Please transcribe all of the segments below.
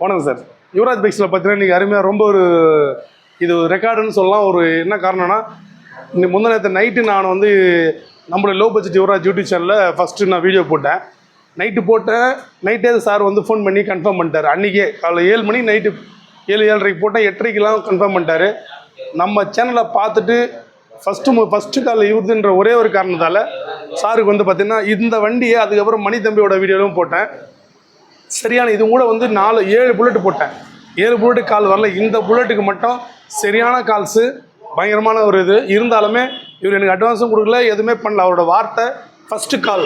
வணக்கம் சார். யுவராஜ் பைக்ஸில் பார்த்தீங்கன்னா நீங்கள் அருமையாக ரொம்ப ஒரு இது ரெக்கார்டுன்னு சொல்லலாம். ஒரு என்ன காரணம்னா முந்தின நேற்று நைட்டு நான் வந்து நம்மளுடைய லோ பட்ஜெட் யுவராஜ் யூடியூப் சேனலில் ஃபஸ்ட்டு நான் வீடியோ போட்டேன். நைட்டு போட்டேன். நைட்டே சார் வந்து ஃபோன் பண்ணி கன்ஃபார்ம் பண்ணிட்டார். அன்றைக்கே காலைல 7 மணி நைட்டு 7:30 போட்டேன். 8:30க்கெலாம் கன்ஃபார்ம் பண்ணிட்டார். நம்ம சேனலை பார்த்துட்டு ஃபஸ்ட்டு கால் இவருதுன்ற ஒரே ஒரு காரணத்தால் சாருக்கு வந்து பார்த்திங்கன்னா இந்த வண்டியை அதுக்கப்புறம் மணி தம்பியோட வீடியோவும் போட்டேன். சரியான இது கூட வந்து 7 புல்லட்டு போட்டேன். 7 புல்லட்டு கால் வரல. இந்த புல்லட்டுக்கு மட்டும் சரியான கால்ஸு, பயங்கரமான ஒரு இது இருந்தாலுமே இவர் எனக்கு அட்வான்ஸும் கொடுக்கல, எதுவுமே பண்ணல. அவரோட வார்த்தை ஃபஸ்ட்டு கால்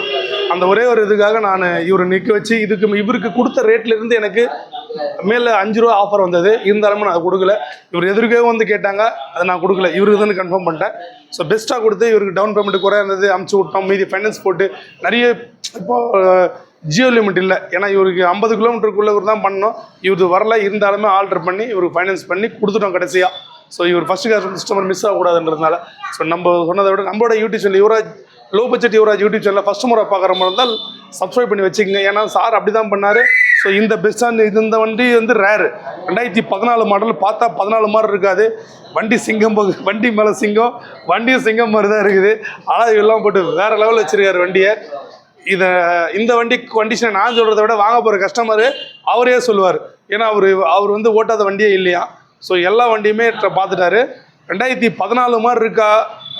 அந்த ஒரே ஒரு இதுக்காக நான் இவரை நிற்க வச்சு இவருக்கு கொடுத்த ரேட்லேருந்து எனக்கு மேலே 5 ரூபா ஆஃபர் வந்தது. இருந்தாலுமே நான் அதை கொடுக்கல. இவர் எதிர்க்கவே வந்து கேட்டாங்க, அதை நான் கொடுக்கல. இவருக்கு தான் கன்ஃபார்ம் பண்ணிட்டேன். ஸோ பெஸ்ட்டாக கொடுத்து இவருக்கு டவுன் பேமெண்ட் குறையா இருந்தது, அமுச்சு விட்டோம். மீதி ஃபைனான்ஸ் போட்டு நிறைய இப்போது ஜியோ லிமிட் இல்லை. ஏன்னா இவருக்கு 50 கிலோமீட்டருக்குள்ளே தான் பண்ணோம். இவருக்கு வரல. இருந்தாலுமே ஆல்டர் பண்ணி இவருக்கு ஃபைனான்ஸ் பண்ணி கொடுத்துட்டோம் கடைசியாக. ஸோ இவர் ஃபஸ்ட்டு கஸ்டமர் மிஸ் ஆகக்கூடாதுன்றதுனால ஸோ நம்ம சொன்னதை விட நம்மளோட YouTube channel Yuvaraj low budget Yuvaraj YouTube சேனலில் ஃபஸ்ட் முறை பார்க்குற மாதிரி இருந்தால் சப்ஸ்கிரைப் பண்ணி வச்சுக்கோங்க. ஏன்னா சார் அப்படி தான் பண்ணார். ஸோ இந்த பெஸ்ட்டான இந்த வண்டி வந்து ரேரு. 2014 மாடல் பார்த்தா 14 மாதிரி இருக்காது. வண்டி சிங்கம் வண்டி மேலே சிங்கம், வண்டியும் சிங்கம் மாதிரி தான் இருக்குது. ஆனால் இதெல்லாம் போட்டு வேறு லெவலில் வச்சுருக்காரு வண்டியை. இந்த வண்டி கண்டிஷனை நான் சொல்கிறத விட வாங்க போகிற கஸ்டமரு அவரே சொல்லுவார். ஏன்னா அவர் வந்து ஓட்டாத வண்டியே இல்லையா. ஸோ எல்லா வண்டியுமே பார்த்துட்டாரு. 2014 மாதிரி இருக்கா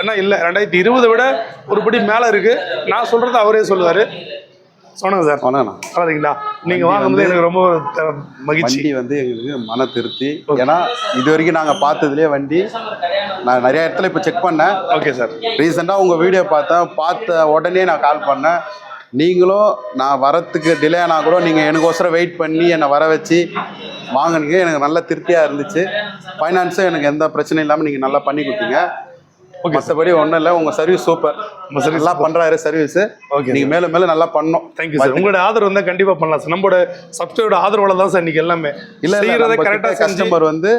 என்ன இல்லை, 2020 விட ஒருபடி மேலே இருக்குது. நான் சொல்கிறது அவரே சொல்லுவார். சொன்னேங்க சார். வணக்கண்ணா. வணக்கங்களா. நீங்கள் வாங்கும்போது எனக்கு ரொம்ப மகிழ்ச்சி. வண்டி வந்து எங்களுக்கு மன திருப்தி. ஏன்னா இது வரைக்கும் நாங்கள் பார்த்ததுலேயே வண்டி நான் நிறைய இடத்துல இப்போ செக் பண்ணேன். Okay sir. ரீசெண்டாக உங்கள் வீடியோ பார்த்த உடனே நான் கால் பண்ணேன். நீங்களும் நான் வரத்துக்கு டிலே ஆனால் கூட நீங்கள் எனக்கோசரம் வெயிட் பண்ணி என்னை வர வச்சு வாங்கினீங்க. எனக்கு நல்ல திருப்தியாக இருந்துச்சு. ஃபைனான்ஸும் எனக்கு எந்த பிரச்சனையும் இல்லாமல் நீங்கள் நல்லா பண்ணி கொடுத்தீங்க. ஓகே, மற்றபடி ஒன்றும் இல்லை. உங்கள் சர்வீஸ் சூப்பர். உங்கள் சர்வீஸ் நல்லா பண்ணுறாரு சர்வீஸு. ஓகே, நீங்கள் மேலும் மேலும் நல்லா பண்ணணும். Thank you sir. உங்களோட ஆதரவு வந்தால் கண்டிப்பாக பண்ணலாம் சார். நம்மளோட சப்ஸ்கிரைபரோட ஆதரவால் தான் சார் இன்றைக்கி எல்லாமே இல்லை கரெக்டாக கஸ்டமர் வந்து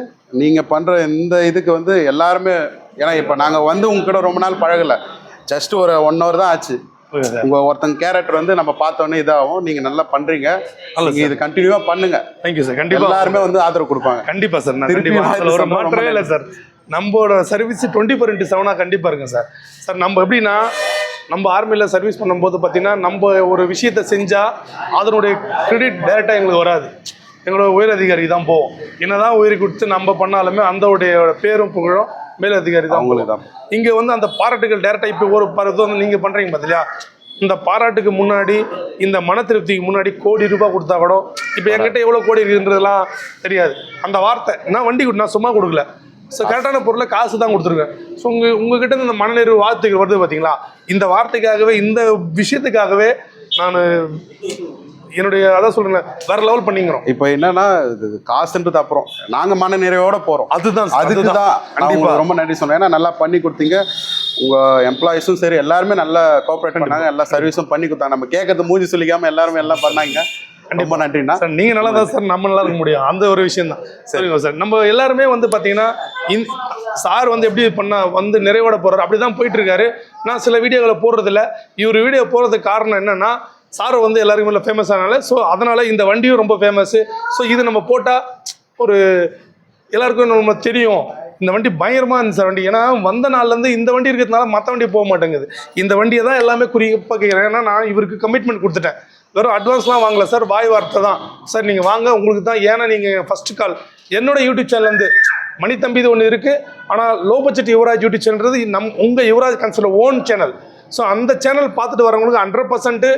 நீங்கள் பண்ணுற இந்த இதுக்கு வந்து எல்லாருமே. ஏன்னா இப்போ நாங்கள் வந்து உங்ககிட்ட ரொம்ப நாள் பழகலை, ஜஸ்ட் ஒரு 1 hour தான் ஆச்சு. உங்கள் ஒருத்தங்க கேரக்டர் வந்து நம்ம பார்த்தோன்னே இதாகும். நீங்கள் நல்லா பண்ணுறீங்க. நீங்கள் இது கண்டினியூவாக பண்ணுங்க. Thank you sir. கண்டிப்பாக எல்லாருமே வந்து ஆதரவு கொடுப்பாங்க. கண்டிப்பாக சார். நான் ஒரு மாற்றமே இல்லை சார். நம்மளோட சர்வீஸ் 24/7 கண்டிப்பாக இருக்குங்க சார். சார் நம்ம எப்படின்னா நம்ம ஆர்மியில் சர்வீஸ் பண்ணும்போது பார்த்திங்கன்னா நம்ம ஒரு விஷயத்தை செஞ்சால் அதனுடைய கிரெடிட் டைரெக்டாக எங்களுக்கு வராது. எங்களோட உயர் அதிகாரி தான் போவோம். என்ன தான் உயிரை கொடுத்து நம்ம பண்ணாலுமே அந்தோடைய பேரும் புகழும் மேல் அதிகாரி தான் அவங்களுக்கு தான். இங்கே வந்து அந்த பாராட்டுகள் டைரெக்டாக இப்போ ஒரு இது வந்து நீங்கள் பண்ணுறீங்க பார்த்தியா, இந்த பாராட்டுக்கு முன்னாடி இந்த மன திருப்திக்கு முன்னாடி கோடி ரூபாய் கொடுத்தா கூட இப்போ என்கிட்ட எவ்வளோ கோடி இருக்குன்றதுலாம் தெரியாது. அந்த வார்த்தை நான் வண்டி நான் சும்மா கொடுக்கல. ஸோ கரெக்டான பொருளை காசு தான் கொடுத்துருக்கேன். ஸோ உங்ககிட்ட இந்த மனநிறைவு வார்த்தைகள் வருது பார்த்தீங்களா, இந்த வார்த்தைக்காகவே இந்த விஷயத்துக்காகவே நான் என்னுடைய அதான் சொல்றேன் வேற லெவல் பண்ணிக்கிறோம். இப்போ என்னன்னா காசுன்றது அப்புறம் நாங்கள் மன நிறைவோட போகிறோம். அதுக்கு தான் ரொம்ப நன்றி சொன்னேன். ஏன்னா நல்லா பண்ணி கொடுத்தீங்க. உங்கள் எம்ப்ளாயிஸும் சரி எல்லாருமே நல்லா கோஆப்ரேட் பண்ணாங்க. எல்லா சர்வீஸும் பண்ணி கொடுத்தாங்க. நம்ம கேட்கறது மூஞ்சி சொல்லிக்காமல் எல்லாருமே எல்லாம் பண்ணாங்க. கண்டிப்பாக நன்றிண்ணா சார். நீங்கள் நல்லா தான் சார் நம்ம நல்லா இருக்க முடியும். அந்த ஒரு விஷயம் தான். சரிங்க சார். நம்ம எல்லாருமே வந்து பார்த்தீங்கன்னா சார் வந்து எப்படி வந்து நிறைவோட போகிறார் அப்படி தான் போயிட்டுருக்காரு. நான் சில வீடியோக்களை போடுறதில்ல. இவர் வீடியோ போடுறதுக்கு காரணம் என்னென்னா சார் வந்து எல்லாருக்கும் இல்லை ஃபேமஸ் ஆனால. ஸோ அதனால் இந்த வண்டியும் ரொம்ப ஃபேமஸ்ஸு. ஸோ இது நம்ம போட்டால் ஒரு எல்லாருக்கும் நம்ம தெரியும் இந்த வண்டி பயங்கரமாக இருந்துச்சு சார் வண்டி. ஏன்னா வந்த நாள்லேருந்து இந்த வண்டி இருக்கிறதுனால மற்ற வண்டி போக மாட்டேங்குது. இந்த வண்டியை தான் எல்லாமே குறிப்பாக கேட்குறேன். ஏன்னா நான் இவருக்கு கமிட்மெண்ட் கொடுத்துட்டேன். வெறும் அட்வான்ஸ்லாம் வாங்கல சார், வாய் வார்த்தை தான் சார். நீங்கள் வாங்க உங்களுக்கு தான். ஏன்னா நீங்கள் ஃபஸ்ட்டு கால் என்னோட யூடியூப் சேனல்லேருந்து மணி தம்பி இது ஒன்று இருக்குது. ஆனால் லோ பட்ஜெட் யுவராஜ் யூடியூப் சேனல்ன்றது உங்கள் Yuvaraj Kansal own channel. So அந்த சேனல் பார்த்துட்டு வரவங்களுக்கு 100%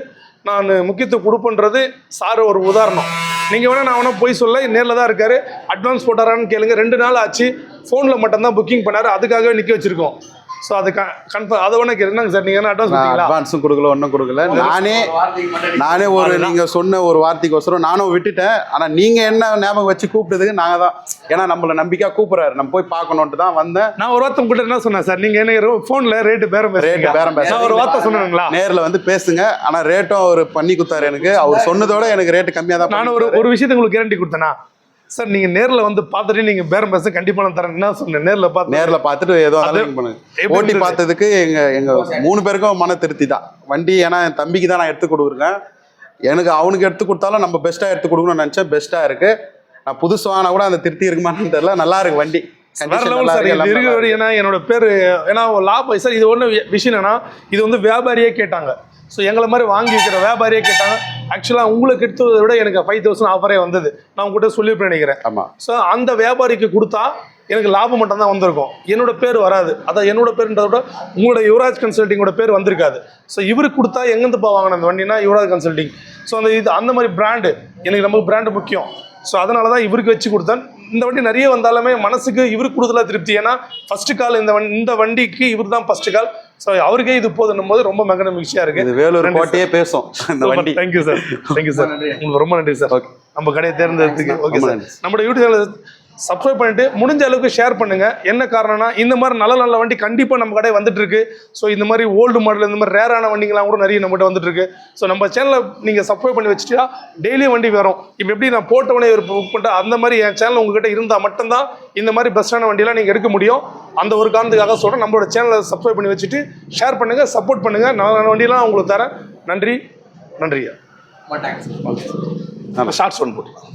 நான் முக்கியத்துவம் கொடுப்பேன்றது சார் ஒரு உதாரணம். நீங்கள் வேணால் நான் வேணால் போய் சொல்ல நேரில் தான் இருக்கார். அட்வான்ஸ் போட்டாரான்னு கேளுங்க. 2 நாள் ஆச்சு. ஃபோனில் மட்டும்தான் புக்கிங் பண்ணார். அதுக்காகவே நிற்க வச்சுருக்கோம். ஸோ அது கன்ஃபார்ம் அதை வேணா என்னங்க சார் நீங்கள் என்ன அட்வான்ஸும் கொடுக்கல ஒன்றும் கொடுக்கல. நானே ஒரு நீங்கள் சொன்ன ஒரு வார்த்தைக்கோசரம் நானும் விட்டுட்டேன். ஆனால் நீங்கள் என்ன ஞாபகம் வச்சு கூப்பிட்டதுக்கு நாங்கள் தான். ஏன்னா நம்மளை நம்பிக்கையாக கூப்பிட்றாரு, நம்ம போய் பார்க்கணுன்ட்டு தான் வந்தேன். நான் ஒரு வார்த்தை கிட்ட என்ன சொன்னேன் சார், நீங்கள் என்ன ஃபோனில் ரேட்டு பேரம் பேச ஒரு வார்த்தை சொன்னாங்களா, நேரில் வந்து பேசுங்க. ஆனால் ரேட்டும் அவர் பண்ணி கொடுத்தாரு எனக்கு. அவர் சொன்னதோட எனக்கு ரேட்டு கம்மியாக தான். நான் ஒரு விஷயத்தை உங்களுக்கு கேரண்டி கொடுத்தேனா சார், நீங்கள் நேரில் வந்து பார்த்துட்டு நீங்கள் பேரம் பேச கண்டிப்பாக நான் தரேன். என்ன சொன்னேன், நேரில் பார்த்துட்டு ஏதோ ஓட்டி பார்த்ததுக்கு எங்கள் 3 பேருக்கும் மன திருப்தி தான். வண்டி ஏன்னா என் தம்பிக்கு தான் நான் எடுத்து கொடுக்குறேன். எனக்கு அவனுக்கு எடுத்து கொடுத்தாலும் நம்ம பெஸ்ட்டாக எடுத்து கொடுக்கணும்னு நினச்சேன். பெஸ்ட்டாக இருக்குது. நான் புதுசு வாங்கினா கூட அந்த திருப்தி இருக்குமான்னு தெரியல. நல்லா இருக்கு வண்டி. வேற லெவல் சார். இது இருக்கிற வரை ஏன்னா என்னோட பேர் ஏன்னா லாபம் சார். இது ஒன்று விஷயம் என்னன்னா, இது வந்து வியாபாரியே கேட்டாங்க. ஸோ எங்களை மாதிரி வாங்கி வைக்கிற வியாபாரியே கேட்டாங்க. ஆக்சுவலாக உங்களுக்கு எடுத்ததை விட எனக்கு 5000 ஆஃபரே வந்தது. நான் உங்ககிட்ட சொல்லியிருப்பேன் நினைக்கிறேன். ஆமாம். ஸோ அந்த வியாபாரிக்கு கொடுத்தா எனக்கு லாபம் மட்டும் தான் வந்திருக்கும், என்னோட பேர் வராது. அதான் என்னோட பேருன்றத விட உங்களோட யுவராஜ் கன்சல்டிங்கோட பேர் வந்திருக்காது. ஸோ இவருக்கு கொடுத்தா எங்கேருந்து வாங்கின அந்த வண்டினா யுவராஜ் கன்சல்டிங். ஸோ அந்த இது அந்த மாதிரி பிராண்டு எனக்கு நமக்கு பிராண்டு முக்கியம். ஸோ அதனால தான் இவருக்கு வச்சு கொடுத்தேன். இந்த வண்டி நிறைய வந்தாலுமே மனசுக்கு இவருக்கு கொடுத்தல திருப்தி. ஏன்னா ஃபர்ஸ்ட் கால் இந்த வண்டிக்கு இவர் தான் ஃபர்ஸ்ட் கால். ஸோ அவருக்கே இது போதுன்னும் போது ரொம்ப மகன மகிழ்ச்சியாக இருக்குது. இது வேலூர் கோட்டையே பேசும் இந்த வண்டி. Thank you sir. Thank you sir. உங்களுக்கு ரொம்ப நன்றி சார். ஓகே, நம்ம கடையை தேர்ந்தெடுத்துக்கு. Okay sir. நம்மளோட யூடியூப் சேனல் சப்ஸ்கிரைப் பண்ணிட்டு முடிஞ்ச அளவுக்கு ஷேர் பண்ணுங்க. என்ன காரணம்னா இந்த மாதிரி நல்ல நல்ல வண்டி கண்டிப்பாக நம்ம கடை வந்துட்டு இருக்கு. ஸோ இந்த மாதிரி ஓல்டு மாடல் இந்த மாதிரி ரேரான வண்டிங்களாம் கூட நிறைய நம்மகிட்ட வந்துட்டு இருக்கு. ஸோ நம்ம சேனலை நீங்கள் சப்ஸ்கிரைப் பண்ணி வச்சுட்டா டெய்லியும் வண்டி வரும். இப்போ எப்படி நான் போட்டவனே புக் பண்ணிட்டு அந்த மாதிரி என் சேனல் உங்ககிட்ட இருந்தால் மட்டும்தான் இந்த மாதிரி பெஸ்ட்டான வண்டியெல்லாம் நீங்கள் எடுக்க முடியும். அந்த ஒரு காரணத்துக்காக சொல்கிறேன். நம்மளோட சேனலை சப்ஸ்கிரைப் பண்ணி வச்சுட்டு ஷேர் பண்ணுங்கள், சப்போர்ட் பண்ணுங்கள். நல்ல வண்டியெல்லாம் உங்களுக்கு தரேன். நன்றி. நன்றியா. நம்ம ஷார்ட்ஸ் ஒன்று போட்டு